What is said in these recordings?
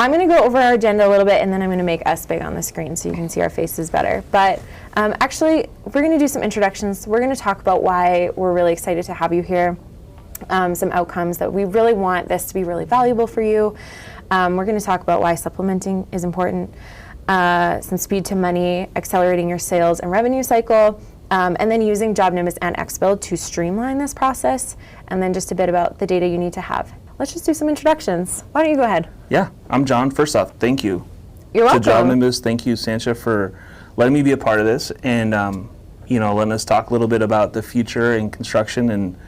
I'm going to go over our agenda a little bit, and then I'm going to make us big on the screen so you can see our faces better. But actually, we're going to do some introductions. We're going to talk about why we're really excited to have you here, some outcomes that we really want this to be really valuable for you. We're going to talk about why supplementing is important, some speed to money, accelerating your sales and revenue cycle, and then using JobNimbus and X Build to streamline this process, and then just a bit about the data you need to have. Let's just do some introductions. Why don't you go ahead? Yeah, I'm John. First off, thank you. You're welcome. To JobNimbus, thank you, Sancha, for letting me be a part of this, and letting us talk a little bit about the future in construction and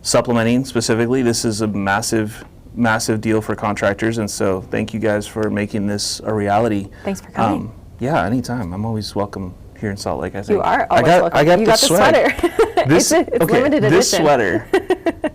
supplementing specifically. This is a massive deal for contractors, and so thank you guys for making this a reality. Thanks for coming. Yeah, anytime. I'm always welcome here in Salt Lake, I think. You are always welcome. I got you the got the sweater. It's limited edition. This sweater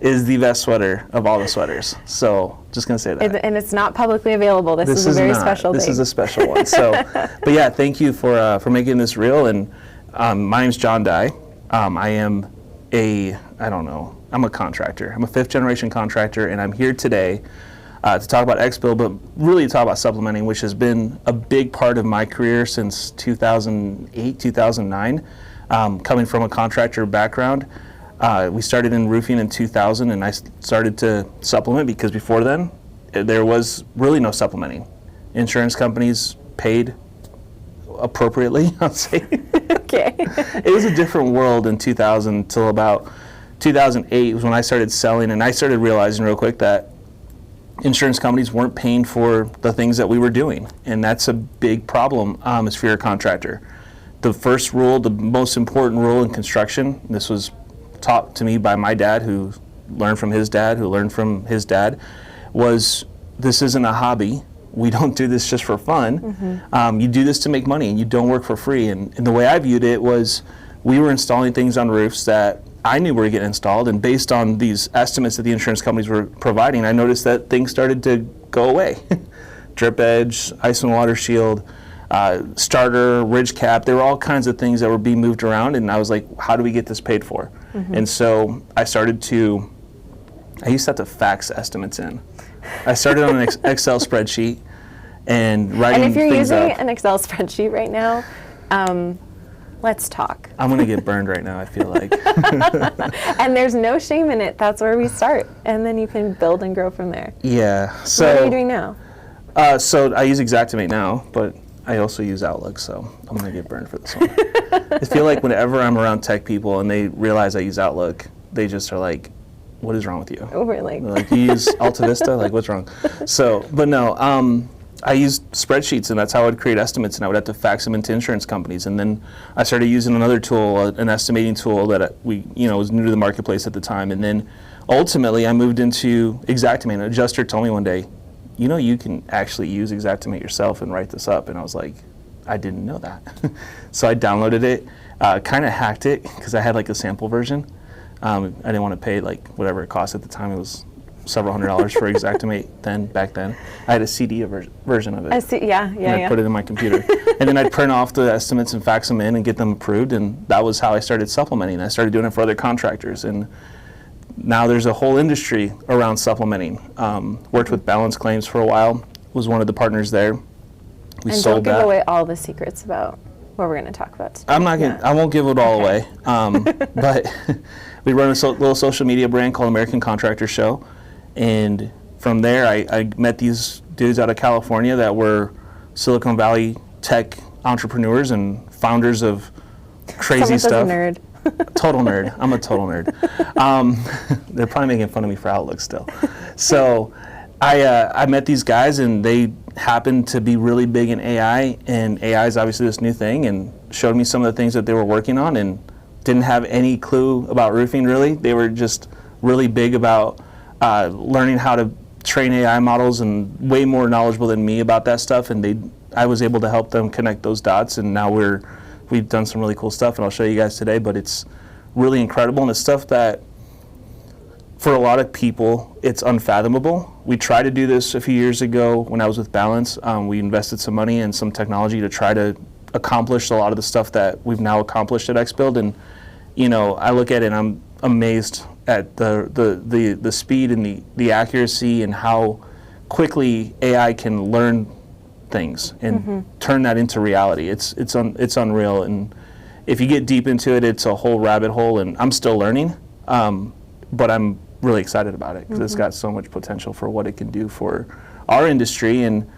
is the best sweater of all the sweaters. So just going to say that. And it's not publicly available. This is a very special thing. This is a special one. So, but yeah, thank you for making this real. And my name's John Dye. I am I'm a contractor. I'm a 5th generation contractor, and I'm here today to talk about X Build, but really to talk about supplementing, which has been a big part of my career since 2008, 2009. Coming from a contractor background, we started in roofing in 2000, and I started to supplement because before then, there was really no supplementing. Insurance companies paid appropriately, I'll say. Okay. It was a different world in 2000 till about 2008 was when I started selling, and I started realizing real quick that insurance companies weren't paying for the things that we were doing, and that's a big problem as for your contractor. The first rule, the most important rule in construction, this was taught to me by my dad, who learned from his dad, was this isn't a hobby. We don't do this just for fun. Mm-hmm. You do this to make money, and you don't work for free. And the way I viewed it was we were installing things on roofs that I knew were getting installed, and based on these estimates that the insurance companies were providing, I noticed that things started to go away. Drip edge, ice and water shield, starter, ridge cap, there were all kinds of things that were being moved around, and I was like, how do we get this paid for? Mm-hmm. And so I used to have to fax estimates in. I started on an Excel spreadsheet and writing things up. And if you're using an Excel spreadsheet right now, let's talk. I'm going to get burned right now, I feel like. And there's no shame in it. That's where we start. And then you can build and grow from there. Yeah. So what are you doing now? So I use Xactimate now, but I also use Outlook, so I'm going to get burned for this one. I feel like whenever I'm around tech people and they realize I use Outlook, they just are like, what is wrong with you? Oh, really? They're like, you use Alta Vista? Like, what's wrong? So, but no, I used spreadsheets, and that's how I would create estimates, and I would have to fax them into insurance companies. And then I started using another tool, an estimating tool that was new to the marketplace at the time. And then ultimately I moved into Xactimate. An adjuster told me one day, you can actually use Xactimate yourself and write this up. And I was like, I didn't know that. So I downloaded it, kind of hacked it because I had like a sample version. I didn't want to pay like whatever it cost at the time. It was several $100s for Xactimate back then. I had a CD version of it. And I'd put it in my computer. And then I'd print off the estimates and fax them in and get them approved, and that was how I started supplementing. I started doing it for other contractors, and now there's a whole industry around supplementing. Worked with Balance Claims for a while, was one of the partners there. We sold that. Don't give away all the secrets about what we're going to talk about today. I won't give it all away. But we run a little social media brand called American Contractor Show. And from there, I met these dudes out of California that were Silicon Valley tech entrepreneurs and founders of crazy stuff. Nerd. Total nerd. I'm a total nerd. They're probably making fun of me for Outlook still. So I met these guys, and they happened to be really big in AI, and AI is obviously this new thing, and showed me some of the things that they were working on, and didn't have any clue about roofing really. They were just really big about learning how to train AI models, and way more knowledgeable than me about that stuff, and I was able to help them connect those dots, and now we've done some really cool stuff, and I'll show you guys today, but it's really incredible, and it's stuff that for a lot of people it's unfathomable. We tried to do this a few years ago when I was with Balance. We invested some money and some technology to try to accomplish a lot of the stuff that we've now accomplished at X Build, and I look at it and I'm amazed at the speed and the accuracy and how quickly AI can learn things and turn that into reality. It's unreal, and if you get deep into it, it's a whole rabbit hole, and I'm still learning, but I'm really excited about it because it's got so much potential for what it can do for our industry and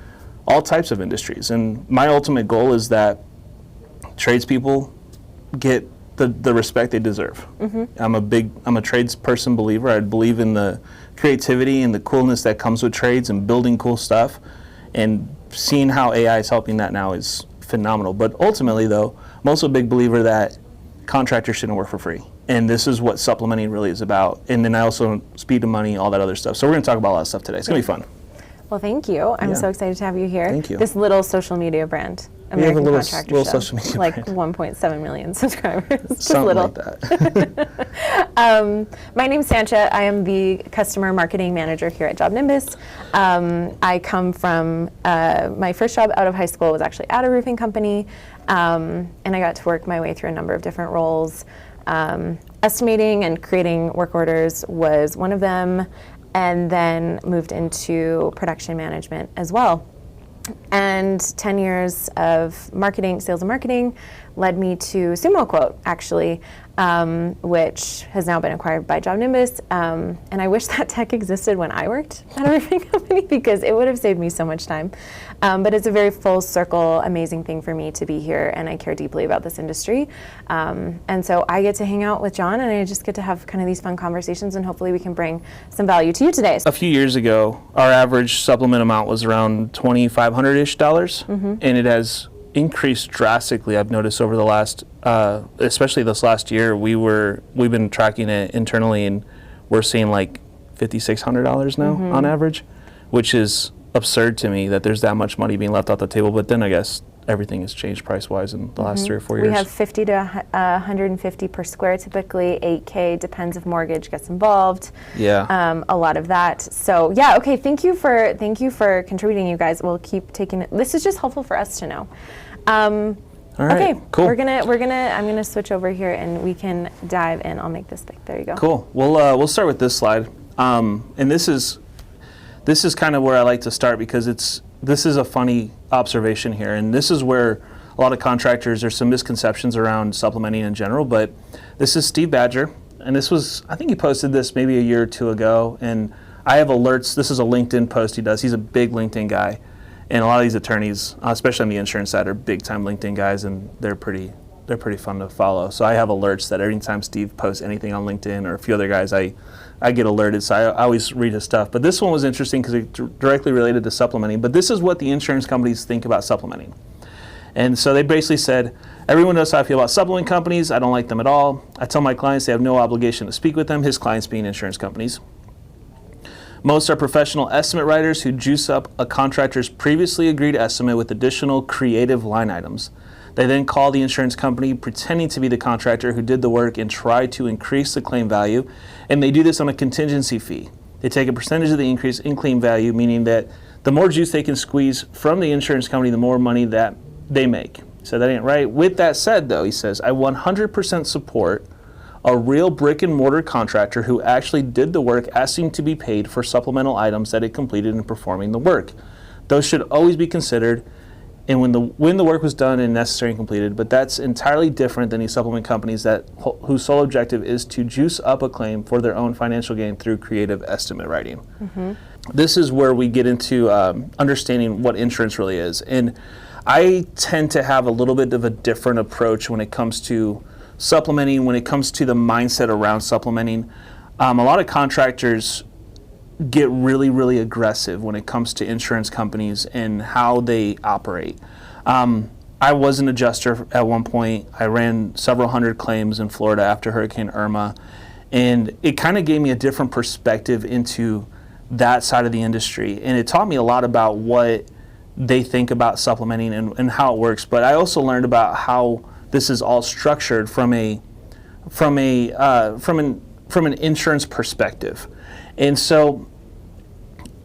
all types of industries. And my ultimate goal is that tradespeople get the respect they deserve. I'm a tradesperson believer. I believe in the creativity and the coolness that comes with trades and building cool stuff, and seeing how AI is helping that now is phenomenal. But ultimately though, I'm also a big believer that contractors shouldn't work for free. And this is what supplementing really is about. And then I also speed to money, all that other stuff. So we're gonna talk about a lot of stuff today. It's gonna be fun. Well, thank you. I'm so excited to have you here. Thank you. This little social media brand, We have a American little Contractor Show, social media like brand. 1.7 million subscribers. Just Something little. like that. My name's Sancha. I am the customer marketing manager here at JobNimbus. I come from my first job out of high school was actually at a roofing company, and I got to work my way through a number of different roles. Estimating and creating work orders was one of them, and then moved into production management as well. And 10 years of marketing, sales and marketing led me to Sumo Quote, actually, which has now been acquired by JobNimbus. And I wish that tech existed when I worked at a roofing company because it would have saved me so much time. But it's a very full circle, amazing thing for me to be here, and I care deeply about this industry. And so I get to hang out with John, and I just get to have kind of these fun conversations, and hopefully we can bring some value to you today. A few years ago, our average supplement amount was around $2,500-ish, and it has increased drastically. I've noticed over the last, especially this last year, we've been tracking it internally, and we're seeing like $5,600 now on average, which is absurd to me that there's that much money being left off the table. But then I guess everything has changed price-wise in the last 3 or 4 years. We have 50 to 150 per square, typically 8K, depends if mortgage gets involved. Yeah. A lot of that. So yeah, okay. Thank you for contributing, you guys. We'll keep taking it. This is just helpful for us to know. All right, okay, cool. I'm gonna switch over here and we can dive in. I'll make this big. There you go. Cool. We'll start with this slide, and this is kind of where I like to start because this is a funny observation here, and this is where a lot of contractors, there's some misconceptions around supplementing in general. But this is Steve Badger, and I think he posted this maybe a year or two ago, and I have alerts. This is a LinkedIn post he does. He's a big LinkedIn guy. And a lot of these attorneys, especially on the insurance side, are big-time LinkedIn guys, and they're pretty fun to follow. So I have alerts that every time Steve posts anything on LinkedIn or a few other guys, I get alerted. So I always read his stuff. But this one was interesting because it directly related to supplementing. But this is what the insurance companies think about supplementing. And so they basically said, everyone knows how I feel about supplement companies. I don't like them at all. I tell my clients they have no obligation to speak with them, his clients being insurance companies. Most are professional estimate writers who juice up a contractor's previously agreed estimate with additional creative line items. They then call the insurance company pretending to be the contractor who did the work and try to increase the claim value, and they do this on a contingency fee. They take a percentage of the increase in claim value, meaning that the more juice they can squeeze from the insurance company, the more money that they make. So that ain't right. With that said, though, he says, I 100% support a real brick and mortar contractor who actually did the work asking to be paid for supplemental items that it completed in performing the work. Those should always be considered and when the work was done and necessary and completed, but that's entirely different than these supplement companies whose sole objective is to juice up a claim for their own financial gain through creative estimate writing. This is where we get into understanding what insurance really is. And I tend to have a little bit of a different approach when it comes to supplementing, when it comes to the mindset around supplementing. A lot of contractors get really, really aggressive when it comes to insurance companies and how they operate. I was an adjuster at one point. I ran several hundred claims in Florida after Hurricane Irma, and it kind of gave me a different perspective into that side of the industry, and it taught me a lot about what they think about supplementing and how it works. But I also learned about how this is all structured from an insurance perspective. And so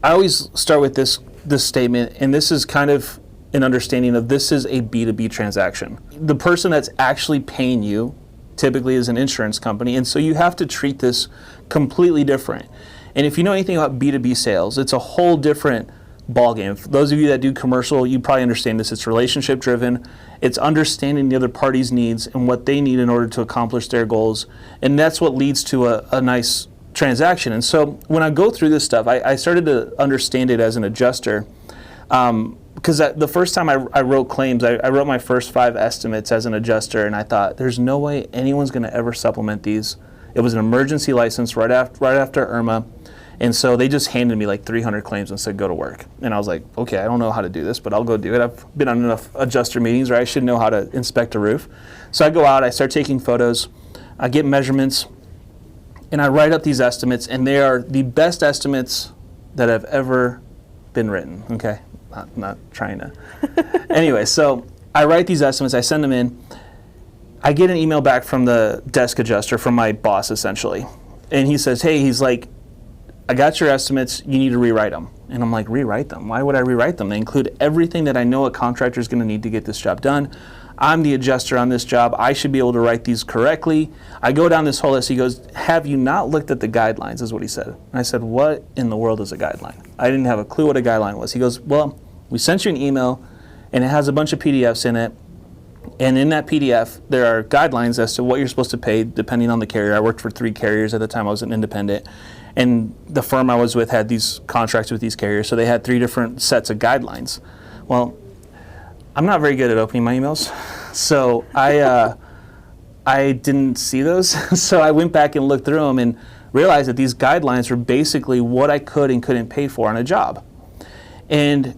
I always start with this statement, and this is kind of an understanding of this is a B2B transaction. The person that's actually paying you typically is an insurance company, and so you have to treat this completely different. And if you know anything about B2B sales, it's a whole different ball game. For those of you that do commercial, you probably understand this. It's relationship driven. It's understanding the other party's needs and what they need in order to accomplish their goals. And that's what leads to a nice transaction. And so when I go through this stuff, I started to understand it as an adjuster. Because the first time I wrote claims, I wrote my first 5 estimates as an adjuster, and I thought, there's no way anyone's going to ever supplement these. It was an emergency license right after Irma. And so they just handed me like 300 claims and said, go to work. And I was like, okay, I don't know how to do this, but I'll go do it. I've been on enough adjuster meetings where I should know how to inspect a roof. So I go out, I start taking photos, I get measurements, and I write up these estimates, and they are the best estimates that have ever been written, okay? Not trying to. Anyway, so I write these estimates, I send them in. I get an email back from the desk adjuster, from my boss essentially. And he says, hey, he's like, I got your estimates, you need to rewrite them. And I'm like, rewrite them? Why would I rewrite them? They include everything that I know a contractor is going to need to get this job done. I'm the adjuster on this job. I should be able to write these correctly. I go down this whole list. He goes, have you not looked at the guidelines, is what he said. And I said, what in the world is a guideline? I didn't have a clue what a guideline was. He goes, well, we sent you an email, and it has a bunch of PDFs in it. And in that PDF, there are guidelines as to what you're supposed to pay depending on the carrier. I worked for 3 carriers at the time. I was an independent. And the firm I was with had these contracts with these carriers, so they had 3 different sets of guidelines. Well, I'm not very good at opening my emails, so I didn't see those. So I went back and looked through them and realized that these guidelines were basically what I could and couldn't pay for on a job. And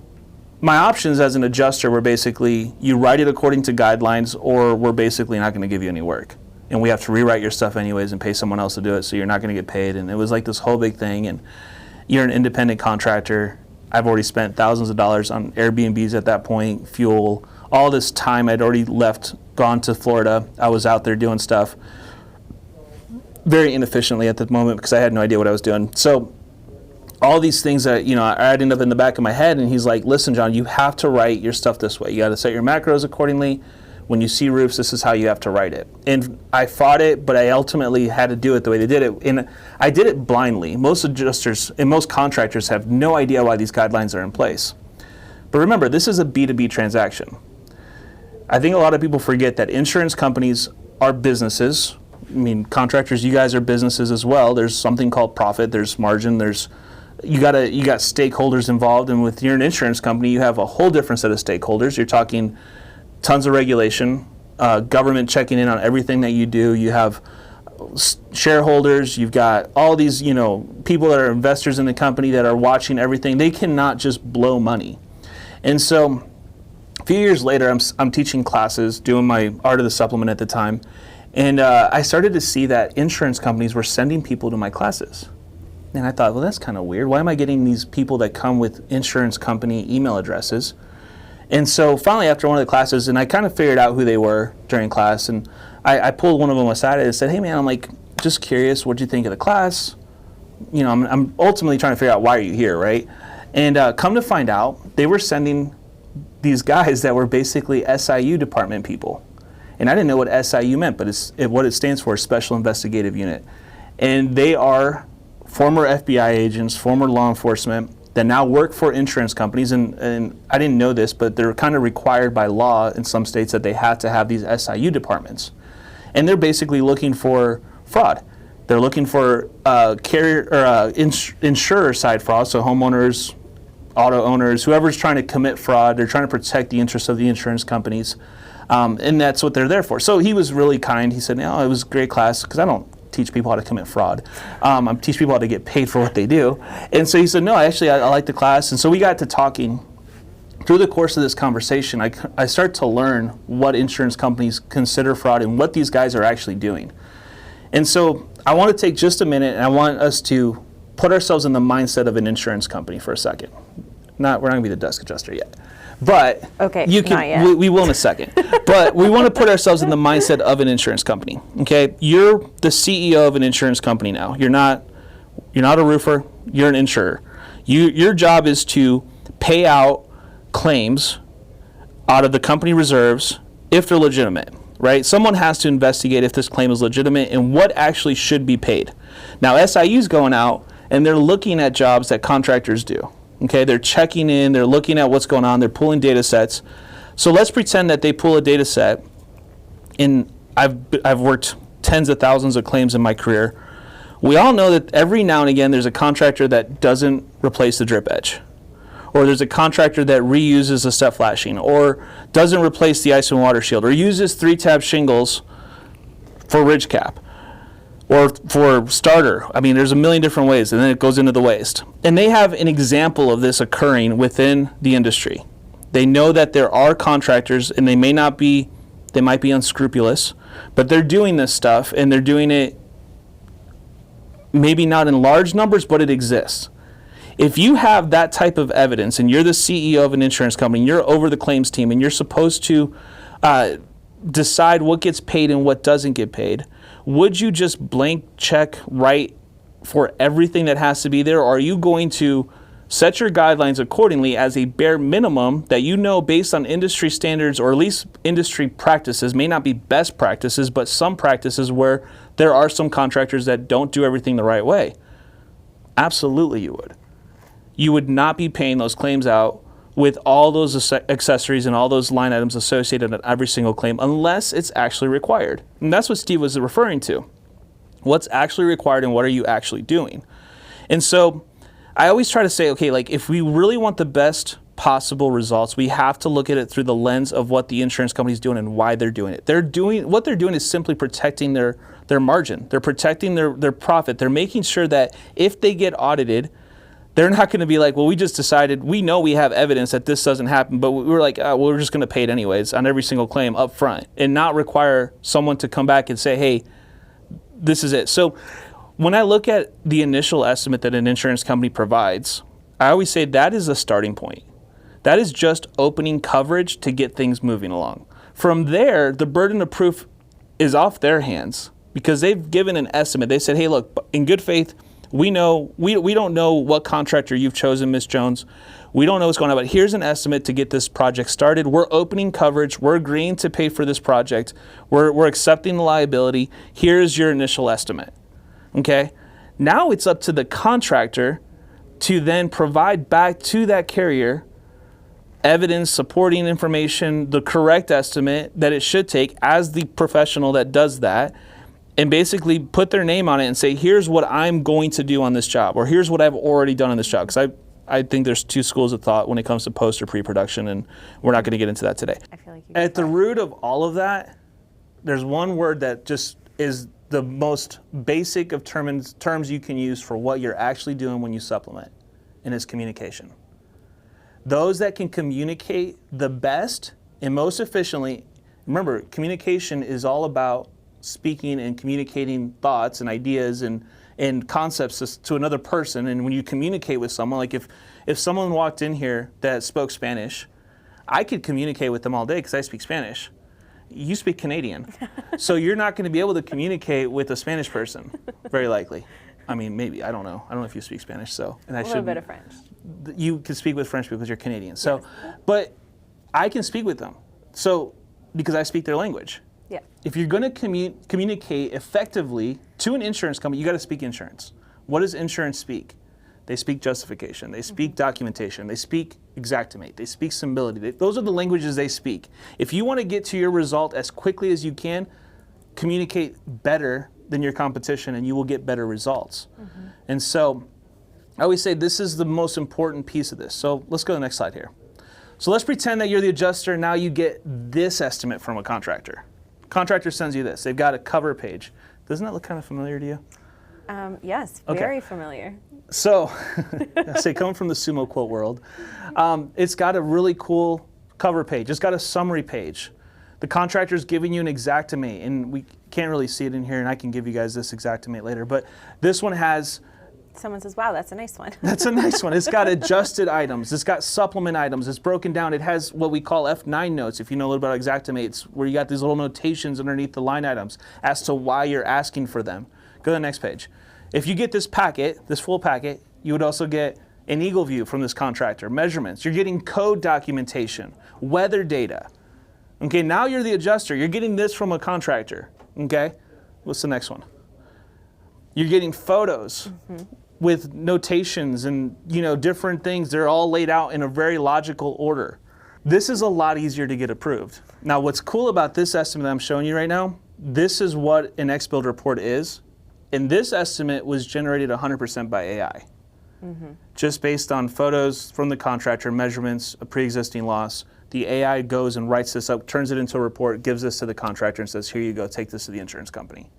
my options as an adjuster were basically, you write it according to guidelines, or we're basically not going to give you any work. And we have to rewrite your stuff anyways and pay someone else to do it, so you're not going to get paid. And it was like this whole big thing. And you're an independent contractor. I've already spent thousands of dollars on Airbnbs at that point, fuel, all this time. I'd already left, gone to Florida. I was out there doing stuff very inefficiently at the moment because I had no idea what I was doing. So all these things that, I ended up in the back of my head, and he's like, listen, John, you have to write your stuff this way. You got to set your macros accordingly. When you see roofs, this is how you have to write it. And I fought it, but I ultimately had to do it the way they did it. And I did it blindly. Most adjusters and most contractors have no idea why these guidelines are in place. But remember, this is a B2B transaction. I think a lot of people forget that insurance companies are businesses. I mean, contractors, you guys are businesses as well. There's something called profit, there's margin, you got stakeholders involved, and with your insurance company, you have a whole different set of stakeholders. You're talking tons of regulation, government checking in on everything that you do. You have shareholders. You've got all these, people that are investors in the company that are watching everything. They cannot just blow money. And so, a few years later, I'm teaching classes, doing my Art of the Supplement at the time, and I started to see that insurance companies were sending people to my classes. And I thought, well, that's kind of weird. Why am I getting these people that come with insurance company email addresses? And so finally, after one of the classes, and I kind of figured out who they were during class, and I pulled one of them aside and said, hey man, I'm like, just curious, what'd you think of the class? I'm ultimately trying to figure out why are you here, right? And come to find out, they were sending these guys that were basically SIU department people. And I didn't know what SIU meant, but what it stands for is Special Investigative Unit. And they are former FBI agents, former law enforcement, that now work for insurance companies, and I didn't know this, but they're kind of required by law in some states that they have to have these SIU departments. And they're basically looking for fraud. They're looking for carrier or insurer side fraud, so homeowners, auto owners, whoever's trying to commit fraud. They're trying to protect the interests of the insurance companies, and that's what they're there for. So he was really kind. He said, it was a great class, because I don't teach people how to commit fraud. I teach people how to get paid for what they do. And so he said, no, actually, I like the class. And so we got to talking. Through the course of this conversation, I start to learn what insurance companies consider fraud and what these guys are actually doing. And so I want to take just a minute, and I want us to put ourselves in the mindset of an insurance company for a second. We're not going to be the desk adjuster yet. But okay, you can, not yet. we will in a second. But we want to put ourselves in the mindset of an insurance company. Okay, you're the CEO of an insurance company now. You're not a roofer. You're an insurer. Your job is to pay out claims out of the company reserves if they're legitimate, right? Someone has to investigate if this claim is legitimate and what actually should be paid. Now, SIU's going out and they're looking at jobs that contractors do. Okay, they're checking in, they're looking at what's going on, they're pulling data sets. So let's pretend that they pull a data set, and I've worked tens of thousands of claims in my career. We all know that every now and again there's a contractor that doesn't replace the drip edge, or there's a contractor that reuses the step flashing, or doesn't replace the ice and water shield, or uses 3-tab shingles for ridge cap, or for starter. I mean, there's a million different ways, and then it goes into the waste. And they have an example of this occurring within the industry. They know that there are contractors, and they might be unscrupulous, but they're doing this stuff, and they're doing it maybe not in large numbers, but it exists. If you have that type of evidence, and you're the CEO of an insurance company, and you're over the claims team, and you're supposed to decide what gets paid and what doesn't get paid, would you just blank check write for everything that has to be there, or are you going to set your guidelines accordingly as a bare minimum that you know based on industry standards, or at least industry practices, may not be best practices, but some practices where there are some contractors that don't do everything the right way? Absolutely you would. You would not be paying those claims out with all those accessories and all those line items associated on every single claim unless it's actually required. And that's what Steve was referring to. What's actually required and what are you actually doing? And so I always try to say, okay, like if we really want the best possible results, we have to look at it through the lens of what the insurance company is doing and why they're doing it. What they're doing is simply protecting their margin. They're protecting their profit. They're making sure that if they get audited, they're not going to be like, well, we just decided, we know we have evidence that this doesn't happen, but we're like, well, we're just going to pay it anyways on every single claim up front, and not require someone to come back and say, hey, this is it. So when I look at the initial estimate that an insurance company provides, I always say that is a starting point. That is just opening coverage to get things moving along. From there, the burden of proof is off their hands because they've given an estimate. They said, hey, look, in good faith, we don't know what contractor you've chosen, Ms. Jones. We don't know what's going on, but here's an estimate to get this project started. We're opening coverage. We're agreeing to pay for this project. We're accepting the liability. Here's your initial estimate. Okay? Now it's up to the contractor to then provide back to that carrier evidence, supporting information, the correct estimate that it should take as the professional that does that, and basically put their name on it and say, here's what I'm going to do on this job, or here's what I've already done on this job. Because I think there's two schools of thought when it comes to post or pre-production, and we're not going to get into that today. I feel like at the root of all of that, there's one word that just is the most basic of terms you can use for what you're actually doing when you supplement, and it's communication. Those that can communicate the best and most efficiently, remember, communication is all about speaking and communicating thoughts and ideas and concepts to another person. And when you communicate with someone, like if someone walked in here that spoke Spanish, I could communicate with them all day because I speak Spanish. You speak Canadian. So you're not going to be able to communicate with a Spanish person, very likely. I mean, maybe, I don't know. I don't know if you speak Spanish, so. And a little bit of French. You can speak with French people because you're Canadian. So, yes. But I can speak with them. So, because I speak their language. Yeah. If you're going to communicate effectively to an insurance company, you got to speak insurance. What does insurance speak? They speak justification. They speak documentation. They speak exactimate. They speak stability. Those are the languages they speak. If you want to get to your result as quickly as you can, communicate better than your competition and you will get better results. And so I always say this is the most important piece of this. So let's go to the next slide here. So let's pretend that you're the adjuster. Now you get this estimate from a contractor. Contractor sends you this. They've got a cover page. Doesn't that look kind of familiar to you? Yes, very familiar. So, I say coming from the sumo quote world, it's got a really cool cover page. It's got a summary page. The contractor's giving you an exactimate, and we can't really see it in here, and I can give you guys this exactimate later, but this one has... Someone says, wow, that's a nice one. That's a nice one. It's got adjusted items. It's got supplement items. It's broken down. It has what we call F9 notes, if you know a little about exactimates, where you got these little notations underneath the line items as to why you're asking for them. Go to the next page. If you get this packet, this full packet, you would also get an eagle view from this contractor, measurements. You're getting code documentation, weather data. Okay, now you're the adjuster. You're getting this from a contractor. Okay, what's the next one? You're getting photos. with notations and different things. They're all laid out in a very logical order. This is a lot easier to get approved. Now, what's cool about this estimate that I'm showing you right now, this is what an X Build report is. And this estimate was generated 100% by AI. Just based on photos from the contractor, measurements, a pre-existing loss. The AI goes and writes this up, turns it into a report, gives this to the contractor and says, here you go, take this to the insurance company.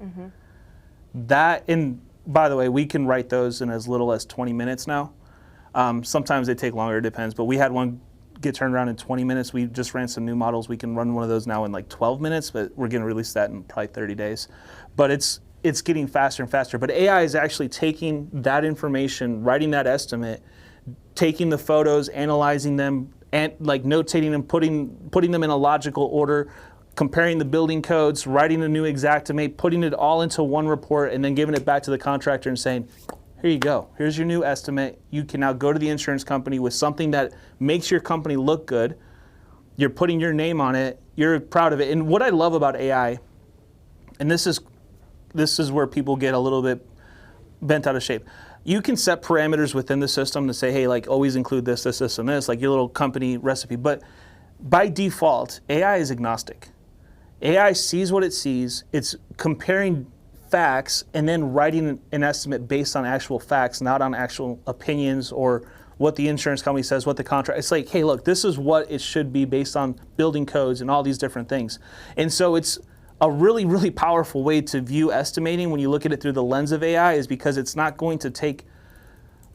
That, and by the way, we can write those in as little as 20 minutes now. Sometimes they take longer, it depends, but we had one get turned around in 20 minutes. We just ran some new models. We can run one of those now in like 12 minutes, but we're gonna release that in probably 30 days. But it's getting faster and faster. But AI is actually taking that information, writing that estimate, taking the photos, analyzing them, and like notating them, putting them in a logical order, comparing the building codes, writing a new Xactimate, putting it all into one report, and then giving it back to the contractor and saying, here you go, here's your new estimate. You can now go to the insurance company with something that makes your company look good. You're putting your name on it, you're proud of it. And what I love about AI, and this is where people get a little bit bent out of shape. You can set parameters within the system to say, hey, like always include this, this, this, and this, like your little company recipe. But by default, AI is agnostic. AI sees what it sees. It's comparing facts and then writing an estimate based on actual facts, not on actual opinions or what the insurance company says, what the contract. It's like, hey, look, this is what it should be based on building codes and all these different things. And so it's a really, really powerful way to view estimating when you look at it through the lens of AI, is because it's not going to take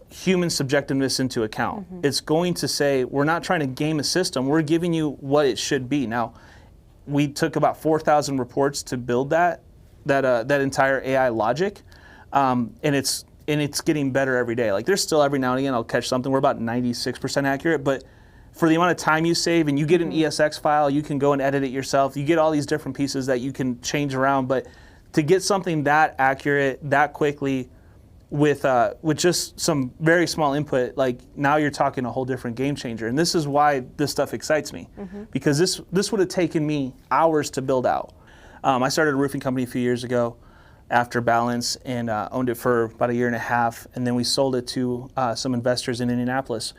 human subjectiveness into account. It's going to say, we're not trying to game a system, we're giving you what it should be. Now, we took about 4,000 reports to build that entire AI logic, and it's getting better every day. Like there's still every now and again I'll catch something. We're about 96% accurate, but for the amount of time you save, and you get an ESX file, you can go and edit it yourself. You get all these different pieces that you can change around, but to get something that accurate, that quickly, with just some very small input, like now you're talking a whole different game changer. And this is why this stuff excites me, because this would have taken me hours to build out. I started a roofing company a few years ago after Balance, and owned it for about a year and a half, and then we sold it to some investors in Indianapolis.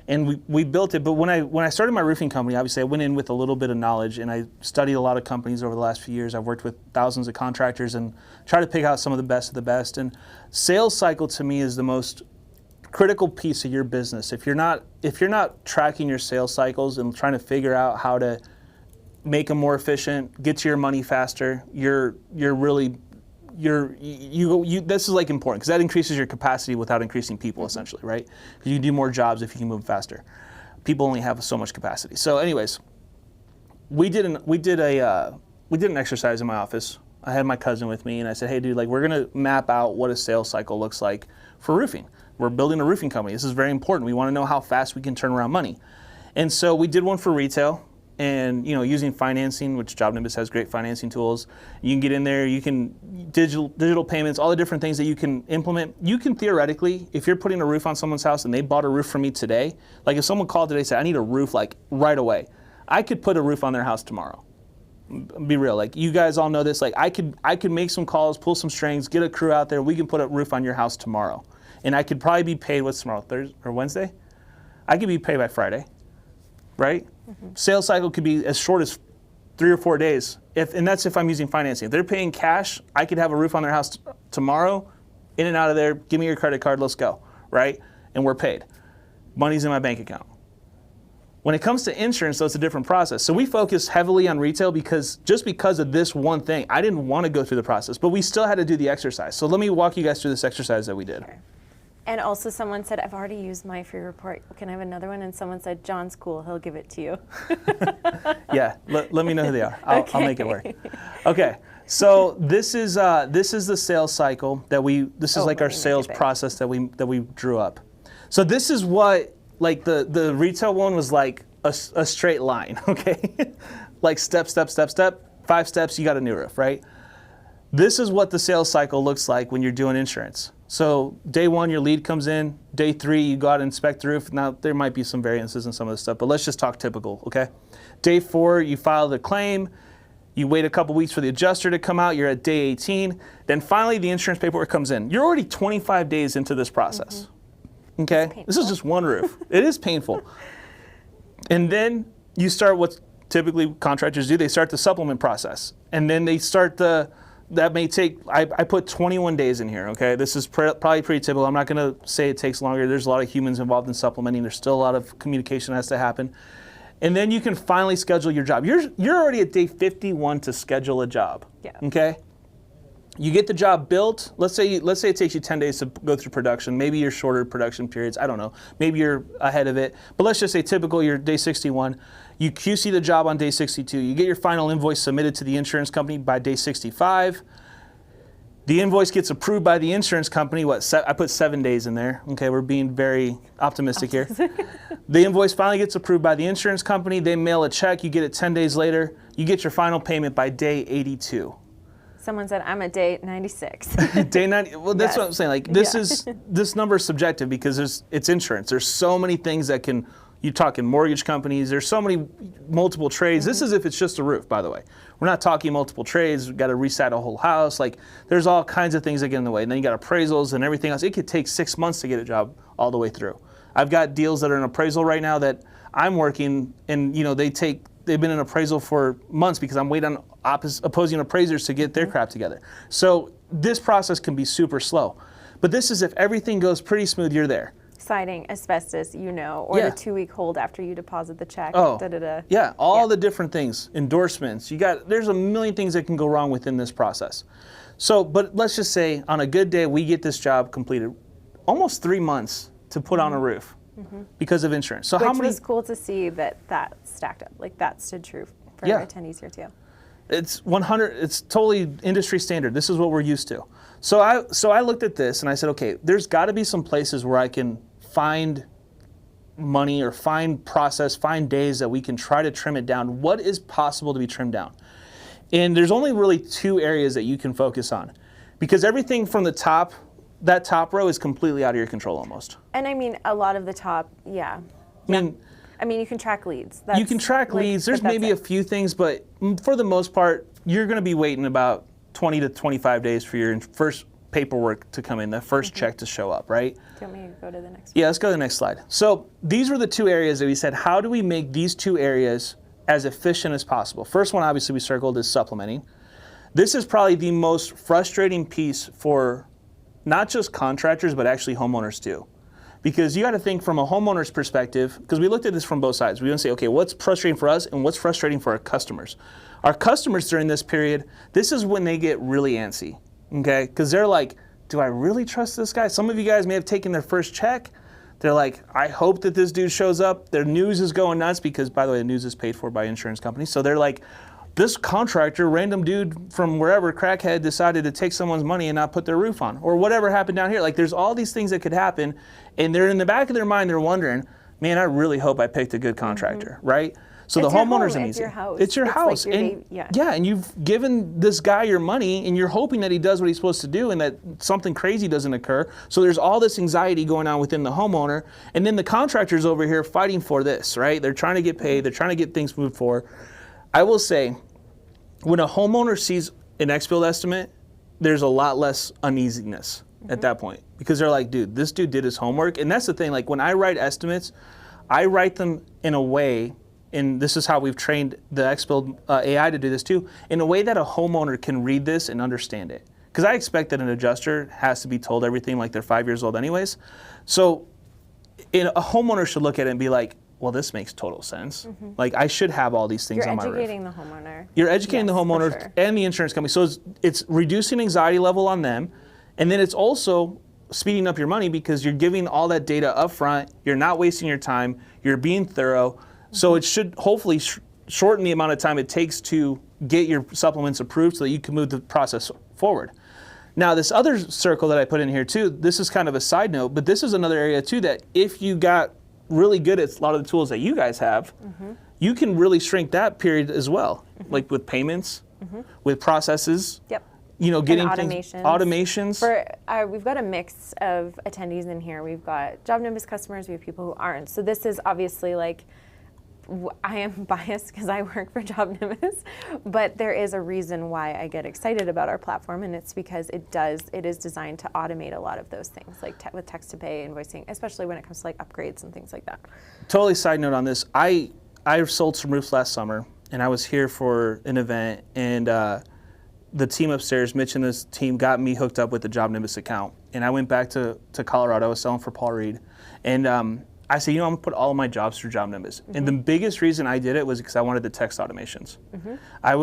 And we built it, but when I started my roofing company, obviously I went in with a little bit of knowledge, and I studied a lot of companies over the last few years. I've worked with thousands of contractors and tried to pick out some of the best. And sales cycle to me is the most critical piece of your business. If you're not tracking your sales cycles and trying to figure out how to make them more efficient, get to your money faster, this is like important, because that increases your capacity without increasing people, essentially, right? Because you can do more jobs if you can move faster. People only have so much capacity. So anyways, we did an exercise in my office. I had my cousin with me, and I said, hey dude, like we're gonna map out what a sales cycle looks like for roofing. We're building a roofing company. This is very important. We want to know how fast we can turn around money. And so we did one for retail. And using financing, which JobNimbus has great financing tools, you can get in there. You can digital payments, all the different things that you can implement. You can theoretically, if you're putting a roof on someone's house and they bought a roof from me today, like if someone called today and said, I need a roof like right away, I could put a roof on their house tomorrow. Be real, like you guys all know this. Like I could make some calls, pull some strings, get a crew out there. We can put a roof on your house tomorrow, and I could probably be paid. What's tomorrow? Thursday or Wednesday? I could be paid by Friday, right? Sales cycle could be as short as 3 or 4 days, and that's if I'm using financing. If they're paying cash, I could have a roof on their house tomorrow, in and out of there, give me your credit card, let's go, right? And we're paid. Money's in my bank account. When it comes to insurance, though, it's a different process. So we focus heavily on retail because of this one thing. I didn't want to go through the process, but we still had to do the exercise. So let me walk you guys through this exercise that we did. Sure. And also someone said, I've already used my free report. Can I have another one? And someone said, John's cool. He'll give it to you. Yeah, let me know who they are. I'll make it work. Okay, so this is the sales cycle that this is like our sales process that we drew up. So this is what, like the retail one was like a straight line, okay? Like step, 5 steps, you got a new roof, right? This is what the sales cycle looks like when you're doing insurance. So day 1, your lead comes in. Day 3, you go out and inspect the roof. Now, there might be some variances in some of this stuff, but let's just talk typical, okay? Day 4, you file the claim. You wait a couple weeks for the adjuster to come out. You're at day 18. Then finally, the insurance paperwork comes in. You're already 25 days into this process. Okay? This is just one roof. It is painful. And then you start what typically contractors do. They start the supplement process. And then they start that may take, I put 21 days in here, okay? This is probably pretty typical. I'm not gonna say it takes longer. There's a lot of humans involved in supplementing. There's still a lot of communication that has to happen. And then you can finally schedule your job. You're already at day 51 to schedule a job, okay? You get the job built. Let's say it takes you 10 days to go through production. Maybe you're shorter production periods. I don't know. Maybe you're ahead of it. But let's just say typical, you're day 61. You QC the job on day 62. You get your final invoice submitted to the insurance company by day 65. The invoice gets approved by the insurance company. I put 7 days in there. Okay, we're being very optimistic here. The invoice finally gets approved by the insurance company. They mail a check. You get it 10 days later. You get your final payment by day 82. Someone said, I'm at day 96. Day 90, well, that's what I'm saying. Like, this number is subjective because it's insurance. There's so many things that can, you're talking mortgage companies, there's so many multiple trades. This is if it's just a roof, by the way. We're not talking multiple trades. We've got to reset a whole house. Like, there's all kinds of things that get in the way. And then you got appraisals and everything else. It could take 6 months to get a job all the way through. I've got deals that are in appraisal right now that I'm working, and they've been in appraisal for months because I'm waiting on opposing appraisers to get their crap together. So this process can be super slow. But this is if everything goes pretty smooth, you're there. Siding, asbestos, or the 2-week hold after you deposit the check. Yeah, all the different things, endorsements. There's a million things that can go wrong within this process. So, but let's just say on a good day, we get this job completed. Almost 3 months to put on a roof because of insurance. So Which was cool to see that stacked up. Like, that stood true for attendees here too. It's 100. It's totally industry standard. This is what we're used to. So I looked at this and I said, okay, there's got to be some places where I can find money or find days that we can try to trim it down. What is possible to be trimmed down? And there's only really 2 areas that you can focus on, because everything from the top, that top row, is completely out of your control almost. And I mean, a lot of the top, I mean, you can track leads. You can track leads. There's maybe a few things, but for the most part, you're going to be waiting about 20 to 25 days for your first paperwork to come in, the first check to show up, right? Do you want me to go to the next one? Yeah, let's go to the next slide. So these were the 2 areas that we said, how do we make these 2 areas as efficient as possible? First one, obviously, we circled is supplementing. This is probably the most frustrating piece for not just contractors, but actually homeowners too. Because you got to think from a homeowner's perspective, because we looked at this from both sides. We want to say, okay, what's frustrating for us and what's frustrating for our customers? Our customers during this period, this is when they get really antsy, okay? Because they're like, do I really trust this guy? Some of you guys may have taken their first check. They're like, I hope that this dude shows up. Their news is going nuts because, by the way, the news is paid for by insurance companies. So they're like, this contractor, random dude from wherever, crackhead, decided to take someone's money and not put their roof on, or whatever happened down here. Like, there's all these things that could happen, and they're in the back of their mind, they're wondering, man, I really hope I picked a good contractor, right? So it's the homeowner's home, uneasy. It's your house. It's your house. Like and and you've given this guy your money, and you're hoping that he does what he's supposed to do and that something crazy doesn't occur. So there's all this anxiety going on within the homeowner, and then the contractor's over here fighting for this, right? They're trying to get paid. They're trying to get things moved forward. I will say, when a homeowner sees an X Build estimate, there's a lot less uneasiness at that point, because they're like, dude, this dude did his homework. And that's the thing, like, when I write estimates, I write them in a way, and this is how we've trained the X Build AI to do this too, in a way that a homeowner can read this and understand it. Because I expect that an adjuster has to be told everything like they're 5 years old anyways. So a homeowner should look at it and be like, well, this makes total sense. Like, I should have all these things on my roof. You're educating the homeowner. You're educating the homeowner and the insurance company. So it's reducing anxiety level on them, and then it's also speeding up your money because you're giving all that data up front. You're not wasting your time. You're being thorough. So it should hopefully shorten the amount of time it takes to get your supplements approved so that you can move the process forward. Now, this other circle that I put in here too, this is kind of a side note, but this is another area too that if you got really good at a lot of the tools that you guys have, you can really shrink that period as well, like with payments, with processes. Getting automations. We've got a mix of attendees in here. We've got JobNimbus customers. We have people who aren't. So this is obviously like, I am biased because I work for JobNimbus, but there is a reason why I get excited about our platform, and it's because it is designed to automate a lot of those things, like with text to pay, invoicing, especially when it comes to like upgrades and things like that. Totally side note on this. I sold some roofs last summer, and I was here for an event, and the team upstairs, Mitch and his team, got me hooked up with the JobNimbus account. And I went back to Colorado. I was selling for Paul Reed. And I said, I'm going to put all of my jobs through JobNimbus. And the biggest reason I did it was because I wanted the text automations. I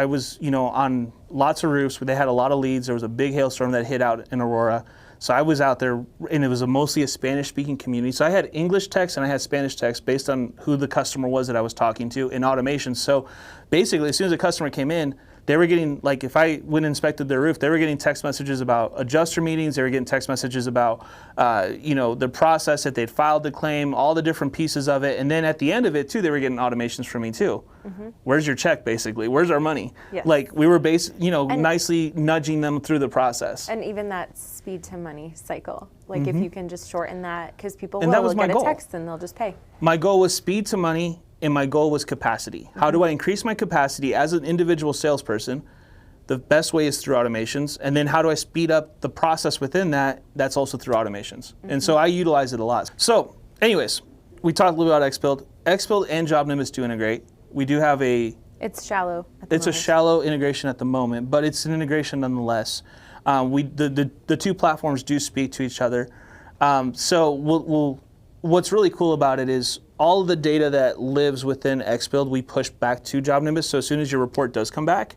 was, on lots of roofs where they had a lot of leads. There was a big hailstorm that hit out in Aurora. So I was out there, and it was mostly a Spanish-speaking community. So I had English text and I had Spanish text based on who the customer was that I was talking to in automation. So basically, as soon as a customer came in, they were getting, like, if I went and inspected their roof, they were getting text messages about adjuster meetings. They were getting text messages about, the process that they'd filed the claim, all the different pieces of it. And then at the end of it, too, they were getting automations from me, too. Where's your check, basically? Where's our money? Yes. Like, we were nicely nudging them through the process. And even that speed to money cycle. Like, if you can just shorten that, because people And that was will my get goal. a text and they'll just pay. My goal was speed to money, and my goal was capacity. How do I increase my capacity as an individual salesperson? The best way is through automations. And then how do I speed up the process within that? That's also through automations. And so I utilize it a lot. So anyways, we talked a little bit about X Build. X Build and JobNimbus do integrate. We do have It's shallow at the it's a moment. shallow integration at the moment, but it's an integration nonetheless. The two platforms do speak to each other. So what's really cool about it is all of the data that lives within X Build, we push back to JobNimbus. So as soon as your report does come back,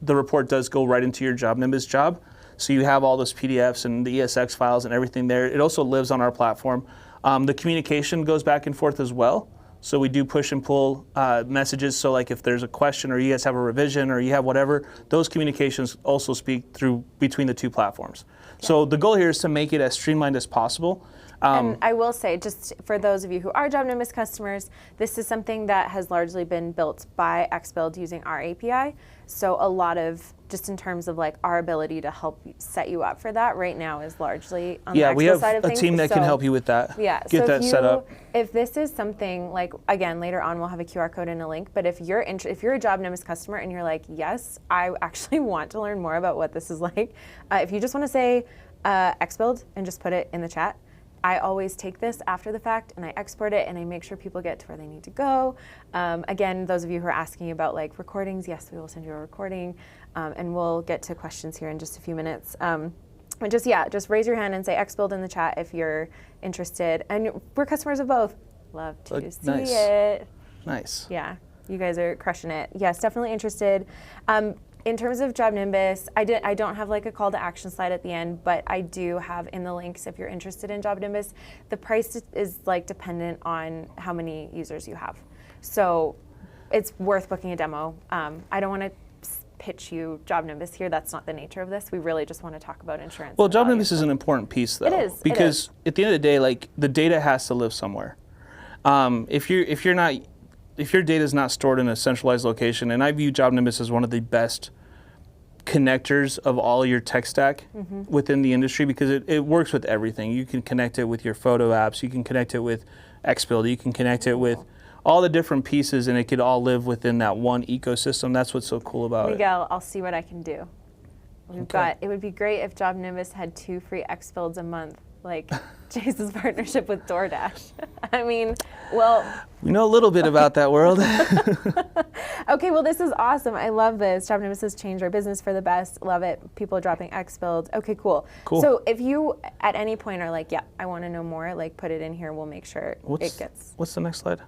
the report does go right into your JobNimbus job. So you have all those PDFs and the ESX files and everything there. It also lives on our platform. The communication goes back and forth as well. So we do push and pull messages. So like if there's a question or you guys have a revision or you have whatever, those communications also speak through between the two platforms. Yeah. So the goal here is to make it as streamlined as possible. And I will say, just for those of you who are JobNimbus customers, this is something that has largely been built by X Build using our API. So a lot of, just in terms of like our ability to help set you up for that right now is largely on the X Build side of things. Yeah, we have a team that can help you with that. Yeah, get that set up. If this is something like, again, later on we'll have a QR code and a link, but if you're a JobNimbus customer and you're like, yes, I actually want to learn more about what this is like, if you just want to say X Build and just put it in the chat, I always take this after the fact and I export it and I make sure people get to where they need to go. Again, those of you who are asking about like recordings, yes, we will send you a recording, and we'll get to questions here in just a few minutes. And just raise your hand and say X Build in the chat if you're interested. And we're customers of both. Love to see it. Nice. Yeah, you guys are crushing it. Yes, definitely interested. In terms of JobNimbus, I don't have like a call to action slide at the end, but I do have in the links if you're interested in JobNimbus. The price is like dependent on how many users you have. So it's worth booking a demo. I don't want to pitch you JobNimbus here. That's not the nature of this. We really just want to talk about insurance. Well, JobNimbus is an important piece though. It is. Because at the end of the day, like the data has to live somewhere. If your data is not stored in a centralized location, and I view JobNimbus as one of the best connectors of all your tech stack within the industry, because it works with everything. You can connect it with your photo apps, you can connect it with X Build, you can connect it with all the different pieces, and it could all live within that one ecosystem. That's what's so cool about it. Miguel, I'll see what I can do. It would be great if JobNimbus had 2 free X Builds a month, like Chase's partnership with DoorDash. I mean, well. We know a little bit about that world. Okay, well, this is awesome. I love this. JobNimbus has changed our business for the best. Love it. People are dropping X Build. Okay, cool. So if you at any point are like, yeah, I want to know more, like put it in here. We'll make sure it gets. What's the next slide?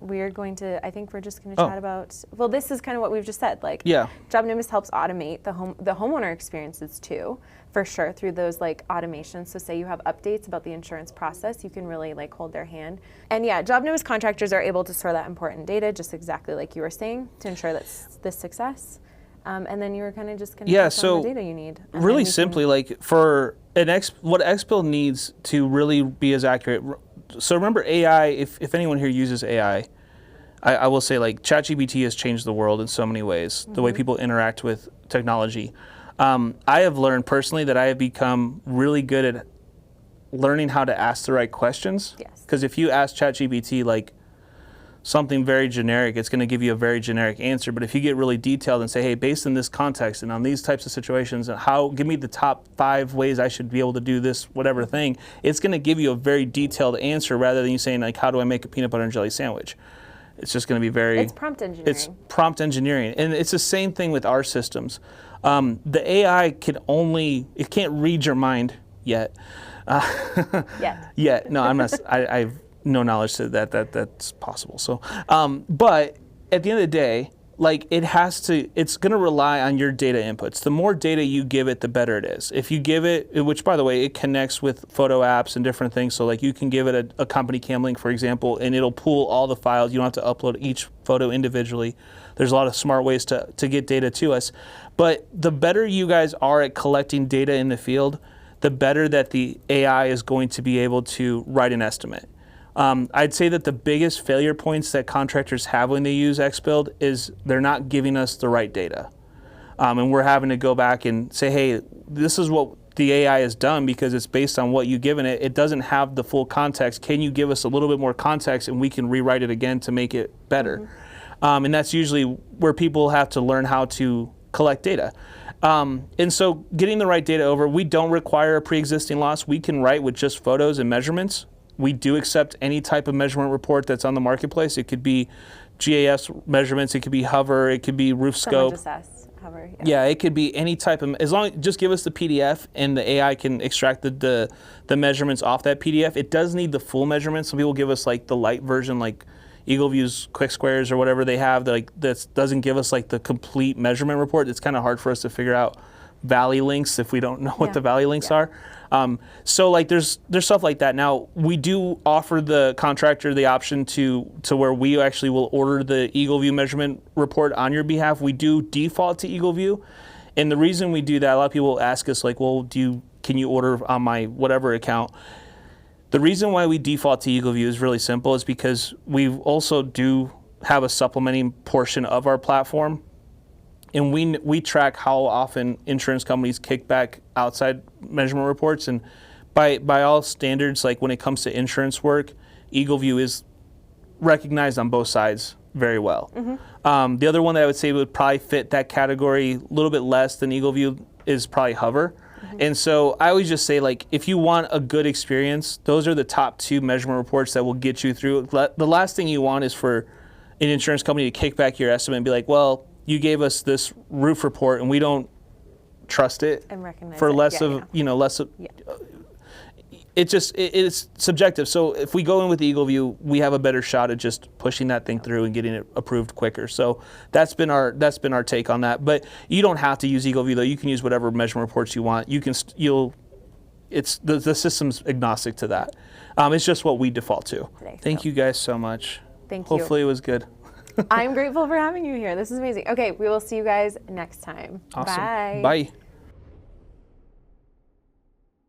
We're going to, I think we're just going to chat about, well, this is kind of what we've just said. Like, JobNimbus helps automate the homeowner experiences too, for sure, through those like automations. So say you have updates about the insurance process, you can really like hold their hand. And yeah, JobNimbus contractors are able to store that important data, just exactly like you were saying, to ensure that this success. And then you were kind of just going to touch on the data you need. Really simply, like for what X Build needs to really be as accurate. So remember AI, if anyone here uses AI, I will say like ChatGPT has changed the world in so many ways, the way people interact with technology. I have learned personally that I have become really good at learning how to ask the right questions. Yes. Because if you ask ChatGPT like something very generic, it's going to give you a very generic answer. But if you get really detailed and say, hey, based in this context and on these types of situations, and give me the top 5 ways I should be able to do this, whatever thing, it's going to give you a very detailed answer rather than you saying, like, how do I make a peanut butter and jelly sandwich? It's just going to be It's prompt engineering. It's prompt engineering. And it's the same thing with our systems. The AI it can't read your mind yet. Yet. No, I'm not. I've no knowledge to that's possible. So, but at the end of the day, like it's going to rely on your data inputs. The more data you give it, the better it is. If you give it, which by the way, it connects with photo apps and different things. So like you can give it a company cam link, for example, and it'll pull all the files. You don't have to upload each photo individually. There's a lot of smart ways to get data to us. But the better you guys are at collecting data in the field, the better that the AI is going to be able to write an estimate. I'd say that the biggest failure points that contractors have when they use X Build is they're not giving us the right data. And we're having to go back and say, hey, this is what the AI has done because it's based on what you've given it. It doesn't have the full context. Can you give us a little bit more context and we can rewrite it again to make it better? And that's usually where people have to learn how to collect data. And so getting the right data over, we don't require a pre-existing loss. We can write with just photos and measurements. We do accept any type of measurement report that's on the marketplace. It could be GAS measurements, it could be hover, it could be roof scope. Hover, yeah, it could be any type of, as long as just give us the PDF and the AI can extract the measurements off that PDF. It does need the full measurements. Some people give us like the light version, like EagleView's quick squares or whatever they have, that doesn't give us like the complete measurement report. It's kind of hard for us to figure out valley links if we don't know what the valley links are. So like there's stuff like that. Now we do offer the contractor the option to where we actually will order the EagleView measurement report on your behalf. We do default to EagleView, and the reason we do that, a lot of people ask us like, well, can you order on my whatever account? The reason why we default to EagleView is really simple. Is because we also do have a supplementing portion of our platform. And we track how often insurance companies kick back outside measurement reports. And by all standards, like when it comes to insurance work, EagleView is recognized on both sides very well. The other one that I would say would probably fit that category a little bit less than EagleView is probably Hover. And so I always just say, like, if you want a good experience, those are the top 2 measurement reports that will get you through. The last thing you want is for an insurance company to kick back your estimate and be like, well, you gave us this roof report and we don't trust it and recognize for it. less of it's subjective. So if we go in with EagleView, we have a better shot at just pushing that thing through and getting it approved quicker. So that's been our take on that. But you don't have to use EagleView though. You can use whatever measurement reports you want. It's the system's agnostic to that. It's just what we default to. Thank you guys so much. Thank you. Hopefully it was good. I'm grateful for having you here. This is amazing. Okay, we will see you guys next time. Awesome. Bye. Bye.